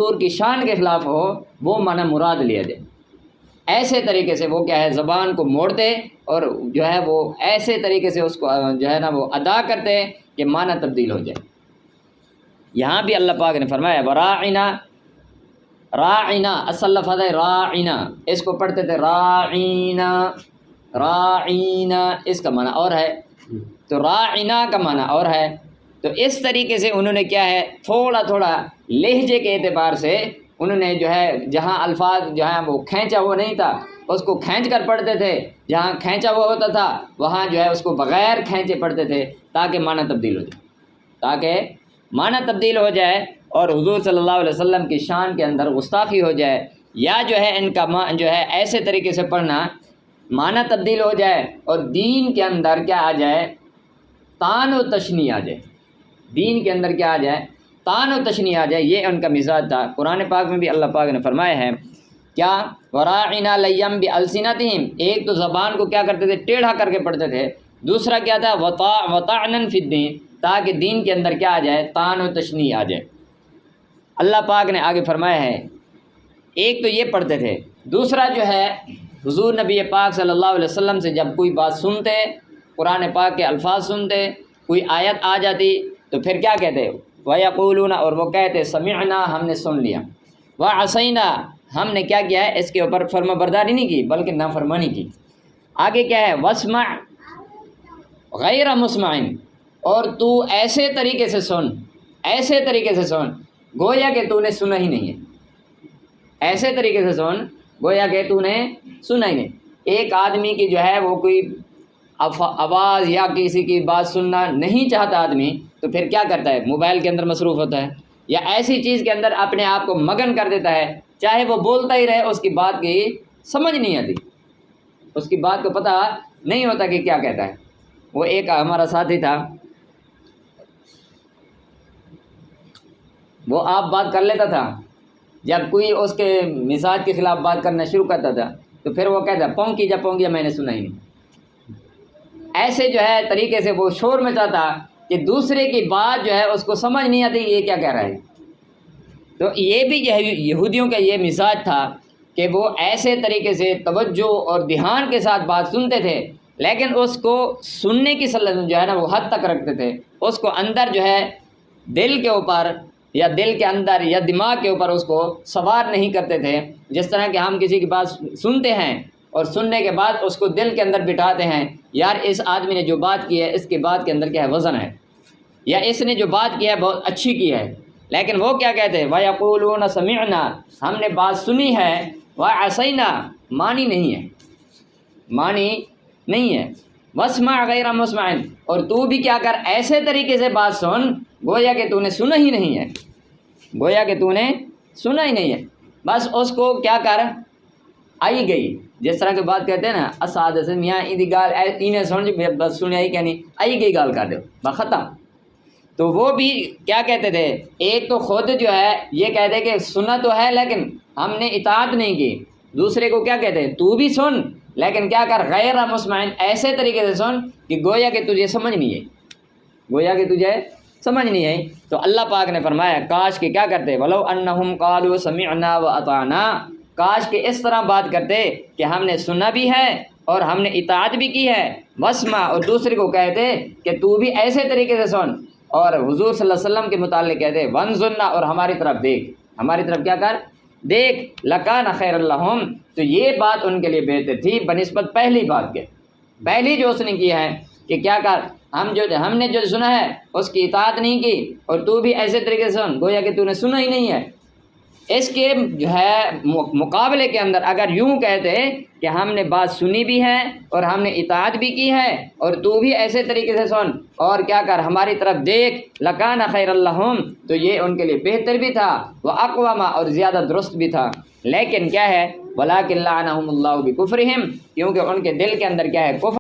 حضور کی شان کے خلاف ہو وہ معنی مراد لیا جائے۔ ایسے طریقے سے وہ کیا ہے زبان کو موڑتے اور جو ہے وہ ایسے طریقے سے اس کو جو ہے نا وہ ادا کرتے کہ معنی تبدیل ہو جائے۔ یہاں بھی اللہ پاک نے فرمایا وراعنا، راعنا اصل لفظ ہے راعنا، اس کو پڑھتے تھے راعینا، راعینا اس کا معنی اور ہے، تو راعنا کا معنی اور ہے۔ تو اس طریقے سے انہوں نے کیا ہے تھوڑا تھوڑا لہجے کے اعتبار سے انہوں نے جو ہے جہاں الفاظ جو ہے وہ کھینچا ہوا نہیں تھا اس کو کھینچ کر پڑھتے تھے، جہاں کھینچا ہوا ہوتا تھا وہاں جو ہے اس کو بغیر کھینچے پڑھتے تھے تاکہ معنی تبدیل ہو جائے، تاکہ معنی تبدیل ہو جائے اور حضور صلی اللہ علیہ وسلم کی شان کے اندر گستاخی ہو جائے، یا جو ہے ان کا جو ہے ایسے طریقے سے پڑھنا معنی تبدیل ہو جائے اور دین کے اندر کیا آ جائے طعن و تشنیع آ جائے، دین کے اندر کیا آ جائے طعن و تشنیع آ جائے۔ یہ ان کا مزاج تھا۔ قرآن پاک میں بھی اللہ پاک نے فرمایا ہے کیا وراعنا لیم بالسنتہم، ایک تو زبان کو کیا کرتے تھے ٹیڑھا کر کے پڑھتے تھے، دوسرا کیا تھا وطعنا فی الدین، تاکہ دین کے اندر کیا آ جائے طعن و تشنیع آ جائے۔ اللہ پاک نے آگے فرمایا ہے ایک تو یہ پڑھتے تھے، دوسرا جو ہے حضور نبی پاک صلی اللہ علیہ وسلم سے جب کوئی بات سنتے، قرآن پاک کے الفاظ سنتے، کوئی آیت آ جاتی تو پھر کیا کہتے وَيَقُولُونَ، اور وہ کہتے سمعنا، ہم نے سن لیا، وَعَصَيْنَا، ہم نے کیا کیا ہے اس کے اوپر فرما برداری نہیں کی بلکہ نافرمانی کی۔ آگے کیا ہے وَاسْمَعْ غَيْرَ مُسْمَعٍ، اور تو ایسے طریقے سے سن، ایسے طریقے سے سن گویا کہ تو نے سنا ہی نہیں ہے، ایسے طریقے سے سن گویا کہ تو نے سنا ہی نہیں۔ ایک آدمی کی جو ہے وہ کوئی آواز یا کسی کی بات سننا نہیں چاہتا آدمی تو پھر کیا کرتا ہے موبائل کے اندر مصروف ہوتا ہے یا ایسی چیز کے اندر اپنے آپ کو مگن کر دیتا ہے، چاہے وہ بولتا ہی رہے اس کی بات کی سمجھ نہیں آتی، اس کی بات کو پتہ نہیں ہوتا کہ کیا کہتا ہے۔ وہ ایک ہمارا ساتھی تھا، وہ آپ بات کر لیتا تھا، جب کوئی اس کے مزاج کے خلاف بات کرنا شروع کرتا تھا تو پھر وہ کہتا پونکی جا پونکی میں نے سنا ہی نہیں۔ ایسے جو ہے طریقے سے وہ شور مچاتا کہ دوسرے کی بات جو ہے اس کو سمجھ نہیں آتی یہ کیا کہہ رہا ہے۔ تو یہ بھی جو ہے یہودیوں کا یہ مزاج تھا کہ وہ ایسے طریقے سے توجہ اور دھیان کے ساتھ بات سنتے تھے، لیکن اس کو سننے کی صلاحیت جو ہے نا وہ حد تک رکھتے تھے، اس کو اندر جو ہے دل کے اوپر یا دل کے اندر یا دماغ کے اوپر اس کو سوار نہیں کرتے تھے۔ جس طرح کہ ہم کسی کی بات سنتے ہیں اور سننے کے بعد اس کو دل کے اندر بٹھاتے ہیں، یار اس آدمی نے جو بات کی ہے اس کے بات کے اندر کیا ہے وزن ہے، یا اس نے جو بات کی ہے بہت اچھی کی ہے، لیکن وہ کیا کہتے ہیں وَيَقُولُونَ سَمِعْنَا، ہم نے بات سنی ہے، وَعَصَيْنَا مانی نہیں ہے، مانی نہیں ہے، وَاسْمَعْ غَيْرَ مُسْمَعٍ، اور تو بھی کیا کر ایسے طریقے سے بات سن گویا کہ تو نے سنا ہی نہیں ہے، گویا کہ تو نے سنا ہی نہیں ہے، بس اس کو کیا کر آئی گئی، جس طرح کی بات کہتے ہیں نا اساد سے میاں ایدی گال انہیں سن بس سنیا ہی کہ نہیں آئی گئی گال کر دو بختم۔ تو وہ بھی کیا کہتے تھے ایک تو خود جو ہے یہ کہتے کہ سنا تو ہے لیکن ہم نے اطاعت نہیں کی، دوسرے کو کیا کہتے ہیں تو بھی سن لیکن کیا کر غیر مسمعن، ایسے طریقے سے سن کہ گویا کہ تجھے سمجھ نہیں ہے، گویا کہ تجھے سمجھ نہیں ہے۔ تو اللہ پاک نے فرمایا کاش کہ کیا کرتے وَلَوْ أَنَّهُمْ قَالُوا سَمِعْنَا وَأَطَعْنَا، کاش کہ اس طرح بات کرتے کہ ہم نے سنا بھی ہے اور ہم نے اطاعت بھی کی ہے، وَاسْمَعْ، اور دوسرے کو کہتے کہ تو بھی ایسے طریقے سے سن، اور حضور صلی اللہ علیہ وسلم کے متعلق کہتے وَانظُرْنَا، اور ہماری طرف دیکھ، ہماری طرف کیا کر دیکھ، لَكَانَ خَيْرًا لَهُمْ، تو یہ بات ان کے لیے بہتر تھی بنسبت پہلی بات کے، پہلی جو اس نے کی ہے کہ کیا کر ہم نے جو سنا ہے اس کی اطاعت نہیں کی اور تو بھی ایسے طریقے سے سن گویا کہ تو نے سنا ہی نہیں ہے۔ اس کے جو ہے مقابلے کے اندر اگر یوں کہتے کہ ہم نے بات سنی بھی ہے اور ہم نے اطاعت بھی کی ہے اور تو بھی ایسے طریقے سے سن اور کیا کر ہماری طرف دیکھ، لَكَانَ خَيْرًا لَهُمْ، تو یہ ان کے لیے بہتر بھی تھا، وَأَقْوَمَ، اور زیادہ درست بھی تھا، لیکن کیا ہے وَلَكِنْ لَعَنَهُمُ اللَّهُ بِكُفْرِهِمْ، کیونکہ ان کے دل کے اندر کیا ہے کفر